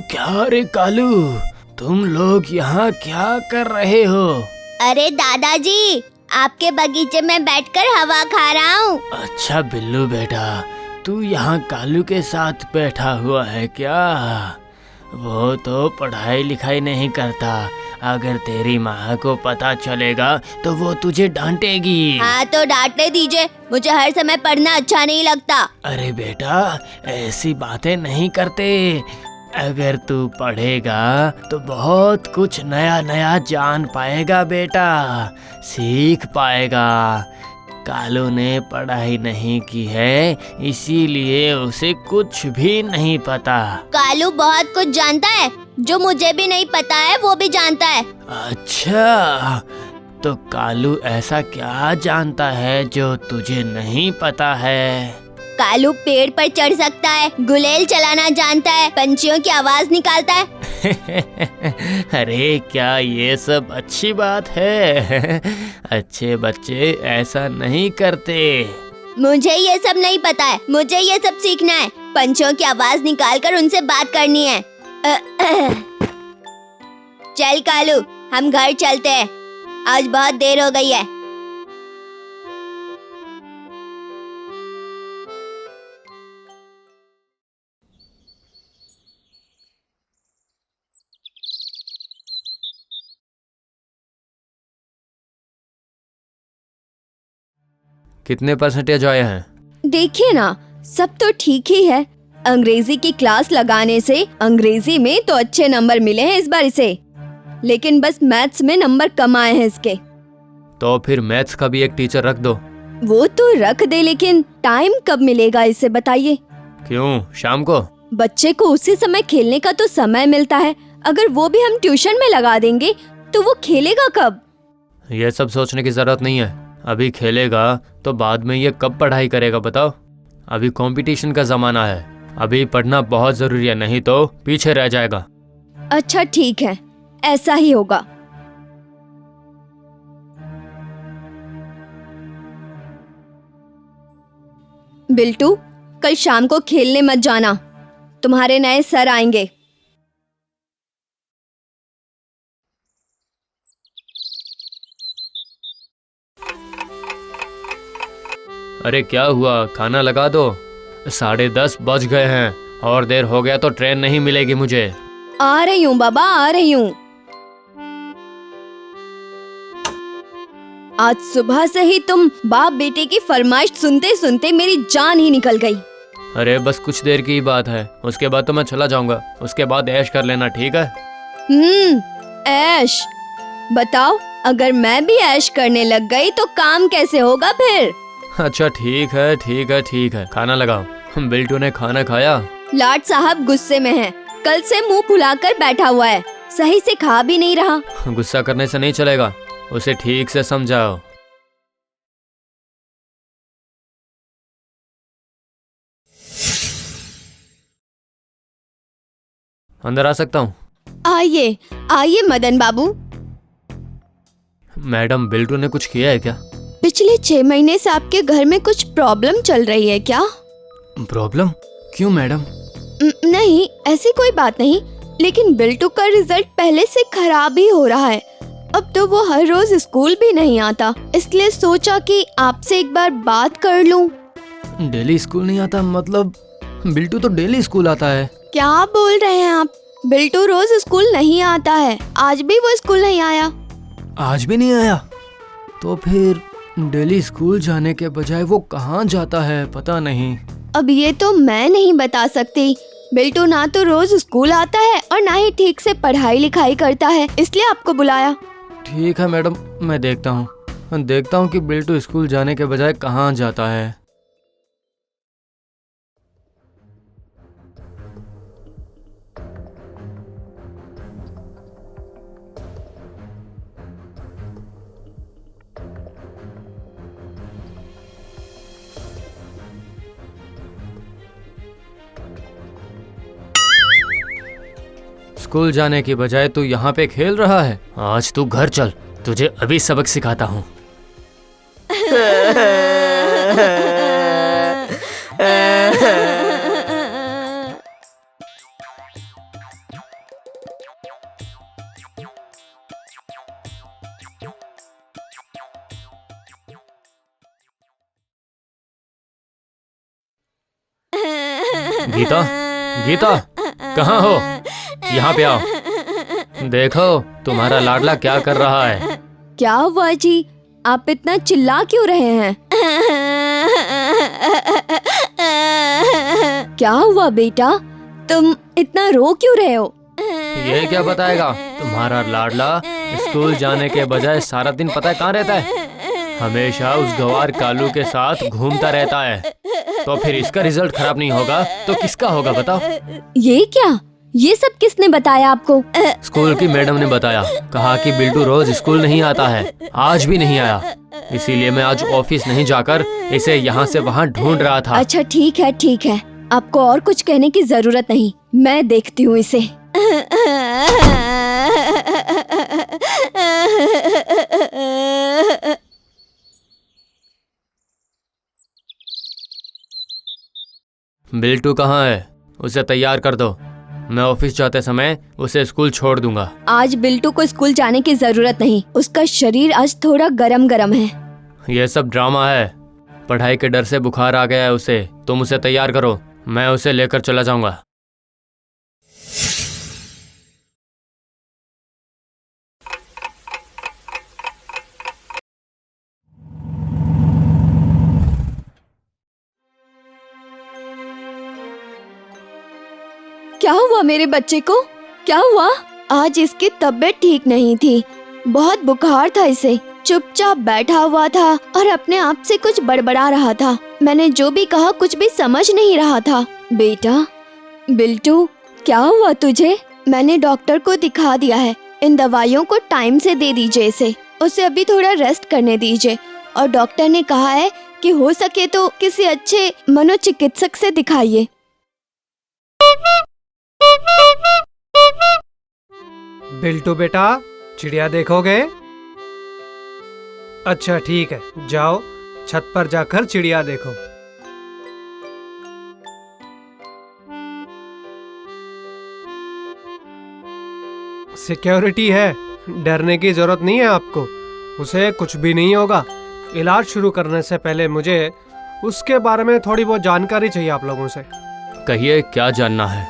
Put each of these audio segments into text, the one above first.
क्या रे कालू, तुम लोग यहाँ क्या कर रहे हो? अरे दादाजी, आपके बगीचे में बैठकर हवा खा रहा हूँ। अच्छा बिल्लू बेटा, तू यहाँ कालू के साथ बैठा हुआ है क्या? वो तो पढ़ाई लिखाई नहीं करता। अगर तेरी माँ को पता चलेगा तो वो तुझे डांटेगी। हाँ तो डांटने दीजिए, मुझे हर समय पढ़ना अच्छा नहीं लगता। अरे बेटा, ऐसी बातें नहीं करते। अगर तू पढ़ेगा तो बहुत कुछ नया नया जान पाएगा बेटा, सीख पाएगा। कालू ने पढ़ाई नहीं की है, इसीलिए उसे कुछ भी नहीं पता। कालू बहुत कुछ जानता है, जो मुझे भी नहीं पता है वो भी जानता है। अच्छा, तो कालू ऐसा क्या जानता है जो तुझे नहीं पता है? कालू पेड़ पर चढ़ सकता है, गुलेल चलाना जानता है, पंछियों की आवाज निकालता है। अरे क्या ये सब अच्छी बात है? अच्छे बच्चे ऐसा नहीं करते। मुझे ये सब नहीं पता है, मुझे ये सब सीखना है। पंछियों की आवाज निकालकर उनसे बात करनी है। चल कालू, हम घर चलते हैं, आज बहुत देर हो गई है। कितने परसेंटेज आए हैं? देखिए ना, सब तो ठीक ही है। अंग्रेजी की क्लास लगाने से अंग्रेजी में तो अच्छे नंबर मिले हैं इस बार इसे, लेकिन बस मैथ्स में नंबर कम आए हैं इसके। तो फिर मैथ्स का भी एक टीचर रख दो। वो तो रख दे, लेकिन टाइम कब मिलेगा इसे बताइए। क्यों, शाम को? बच्चे को उसी समय खेलने का तो समय मिलता है, अगर वो भी हम ट्यूशन में लगा देंगे तो वो खेलेगा कब? ये सब सोचने की जरूरत नहीं है। अभी खेलेगा तो बाद में ये कब पढ़ाई करेगा बताओ? अभी कंपटीशन का जमाना है, अभी पढ़ना बहुत जरूरी है, नहीं तो पीछे रह जाएगा। अच्छा ठीक है, ऐसा ही होगा। बिल्टू, कल शाम को खेलने मत जाना, तुम्हारे नए सर आएंगे। अरे क्या हुआ, खाना लगा दो। 10:30 बज गए हैं, और देर हो गया तो ट्रेन नहीं मिलेगी मुझे। आ रही हूँ बाबा, आ रही हूँ। आज सुबह से ही तुम बाप बेटे की फरमाइश सुनते सुनते मेरी जान ही निकल गई। अरे बस कुछ देर की ही बात है, उसके बाद तो मैं चला जाऊंगा। उसके बाद ऐश कर लेना, ठीक है? ऐश? बताओ, अगर मैं भी ऐश करने लग गई तो काम कैसे होगा फिर? अच्छा ठीक है, ठीक है, ठीक है, खाना लगाओ। बिल्टू ने खाना खाया? लाट साहब गुस्से में हैं, कल से मुंह फुलाकर बैठा हुआ है, सही से खा भी नहीं रहा। गुस्सा करने से नहीं चलेगा, उसे ठीक से समझाओ। अंदर आ सकता हूँ? आइए आइए मदन बाबू। मैडम, बिल्टू ने कुछ किया है क्या? पिछले 6 महीने से आपके घर में कुछ प्रॉब्लम चल रही है क्या? प्रॉब्लम? क्यों मैडम? नहीं, ऐसी कोई बात नहीं, लेकिन बिल्टू का रिजल्ट पहले से खराब ही हो रहा है। अब तो वो हर रोज स्कूल भी नहीं आता, इसलिए सोचा कि आपसे एक बार बात कर लूं। डेली स्कूल नहीं आता मतलब? बिल्टू तो डेली स्कूल आता है। क्या बोल रहे हैं आप? बिल्टू रोज स्कूल नहीं आता है, आज भी वो स्कूल नहीं आया। आज भी नहीं आया? तो फिर डेली स्कूल जाने के बजाय वो कहाँ जाता है पता नहीं। अब ये तो मैं नहीं बता सकती। बिल्टू ना तो रोज स्कूल आता है और ना ही ठीक से पढ़ाई लिखाई करता है, इसलिए आपको बुलाया। ठीक है मैडम, मैं देखता हूँ कि बिल्टू स्कूल जाने के बजाय कहाँ जाता है। स्कूल जाने की बजाय तू यहाँ पे खेल रहा है। आज तू घर चल, तुझे अभी सबक सिखाता हूँ। गीता, गीता, कहाँ हो? यहाँ पे आओ। देखो तुम्हारा लाडला क्या कर रहा है। क्या हुआ जी, आप इतना चिल्ला क्यों रहे हैं? क्या हुआ बेटा, तुम इतना रो क्यों रहे हो? ये क्या बताएगा? तुम्हारा लाडला स्कूल जाने के बजाय सारा दिन पता है कहाँ रहता है? हमेशा उस गवार कालू के साथ घूमता रहता है। तो फिर इसका रिजल्ट खराब नहीं होगा तो किसका होगा बताओ? ये क्या, ये सब किसने बताया आपको? स्कूल की मैडम ने बताया, कहा कि बिल्टू रोज स्कूल नहीं आता है, आज भी नहीं आया। इसीलिए मैं आज ऑफिस नहीं जाकर इसे यहाँ से वहाँ ढूंढ रहा था। अच्छा ठीक है ठीक है, आपको और कुछ कहने की जरूरत नहीं, मैं देखती हूँ इसे। बिल्टू कहाँ है? उसे तैयार कर दो, मैं ऑफिस जाते समय उसे स्कूल छोड़ दूंगा। आज बिल्टू को स्कूल जाने की जरूरत नहीं, उसका शरीर आज थोड़ा गरम गरम है। ये सब ड्रामा है, पढ़ाई के डर से बुखार आ गया है उसे। तुम उसे तैयार करो, मैं उसे लेकर चला जाऊंगा। क्या हुआ मेरे बच्चे को, क्या हुआ? आज इसकी तबीयत ठीक नहीं थी, बहुत बुखार था इसे। चुपचाप बैठा हुआ था और अपने आप से कुछ बड़बड़ा रहा था। मैंने जो भी कहा कुछ भी समझ नहीं रहा था। बेटा बिल्टू, क्या हुआ तुझे? मैंने डॉक्टर को दिखा दिया है, इन दवाइयों को टाइम से दे दीजिए इसे, उसे अभी थोड़ा रेस्ट करने दीजिए। और डॉक्टर ने कहा है कि हो सके तो किसी अच्छे मनोचिकित्सक से दिखाइए। बिल्टू बेटा, चिड़िया देखोगे? अच्छा ठीक है, जाओ छत पर जाकर चिड़िया देखो। सिक्योरिटी है, डरने की जरूरत नहीं है आपको, उसे कुछ भी नहीं होगा। इलाज शुरू करने से पहले मुझे उसके बारे में थोड़ी बहुत जानकारी चाहिए आप लोगों से। कहिए, क्या जानना है?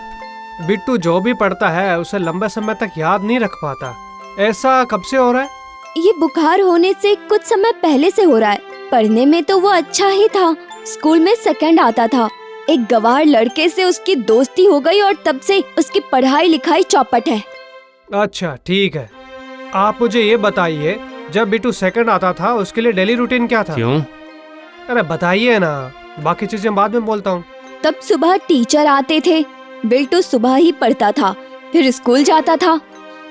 बिट्टू जो भी पढ़ता है उसे लंबे समय तक याद नहीं रख पाता, ऐसा कब से हो रहा है? ये बुखार होने से कुछ समय पहले से हो रहा है। पढ़ने में तो वो अच्छा ही था, स्कूल में सेकंड आता था। एक गवार लड़के से उसकी दोस्ती हो गई और तब से उसकी पढ़ाई लिखाई चौपट है। अच्छा ठीक है, आप मुझे ये बताइए, जब बिट्टू सेकंड आता था उसके लिए डेली रूटीन क्या था? क्यों? अरे बताइए ना, बाकी चीजें बाद में बोलता हूँ। तब सुबह टीचर आते थे, बिल्टू सुबह ही पढ़ता था, फिर स्कूल जाता था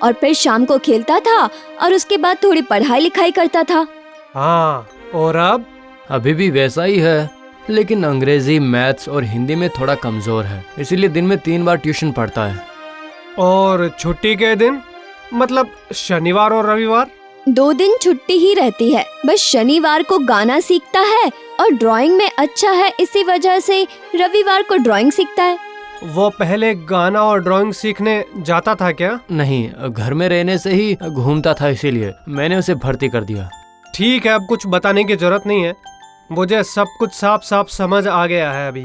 और फिर शाम को खेलता था और उसके बाद थोड़ी पढ़ाई लिखाई करता था। हाँ, और अब? अभी भी वैसा ही है, लेकिन अंग्रेजी, मैथ्स और हिंदी में थोड़ा कमजोर है, इसीलिए दिन में 3 बार ट्यूशन पढ़ता है। और छुट्टी के दिन, मतलब शनिवार और रविवार? 2 दिन छुट्टी ही रहती है, बस शनिवार को गाना सीखता है और ड्राइंग में अच्छा है, इसी वजह से रविवार को ड्राइंग सीखता है। वो पहले गाना और ड्राइंग सीखने जाता था क्या? नहीं, घर में रहने से ही घूमता था, इसीलिए मैंने उसे भर्ती कर दिया। ठीक है, अब कुछ बताने की जरूरत नहीं है, मुझे सब कुछ साफ साफ समझ आ गया है। अभी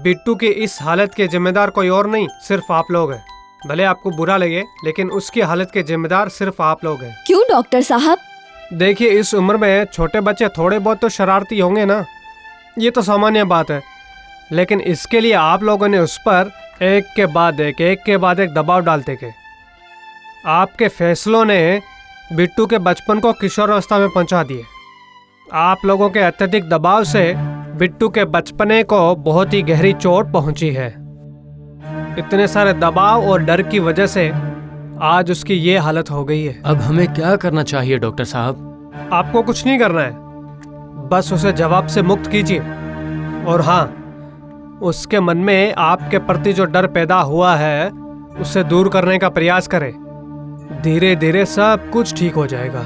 बिट्टू की इस हालत के जिम्मेदार कोई और नहीं, सिर्फ आप लोग हैं। भले आपको बुरा लगे, लेकिन उसकी हालत के जिम्मेदार सिर्फ आप लोग हैं। क्यों डॉक्टर साहब? देखिए, इस उम्र में छोटे बच्चे थोड़े बहुत तो शरारती होंगे ना, ये तो सामान्य बात है, लेकिन इसके लिए आप लोगों ने उस पर एक के बाद एक दबाव डालते गए। आपके फैसलों ने बिट्टू के बचपन को किशोरावस्था में पहुंचा दिए। आप लोगों के अत्यधिक दबाव से बिट्टू के बचपने को बहुत ही गहरी चोट पहुंची है। इतने सारे दबाव और डर की वजह से आज उसकी ये हालत हो गई है। अब हमें क्या करना चाहिए डॉक्टर साहब? आपको कुछ नहीं करना है, बस उसे जवाब से मुक्त कीजिए। और हाँ, उसके मन में आपके प्रति जो डर पैदा हुआ है उसे दूर करने का प्रयास करें। धीरे धीरे सब कुछ ठीक हो जाएगा।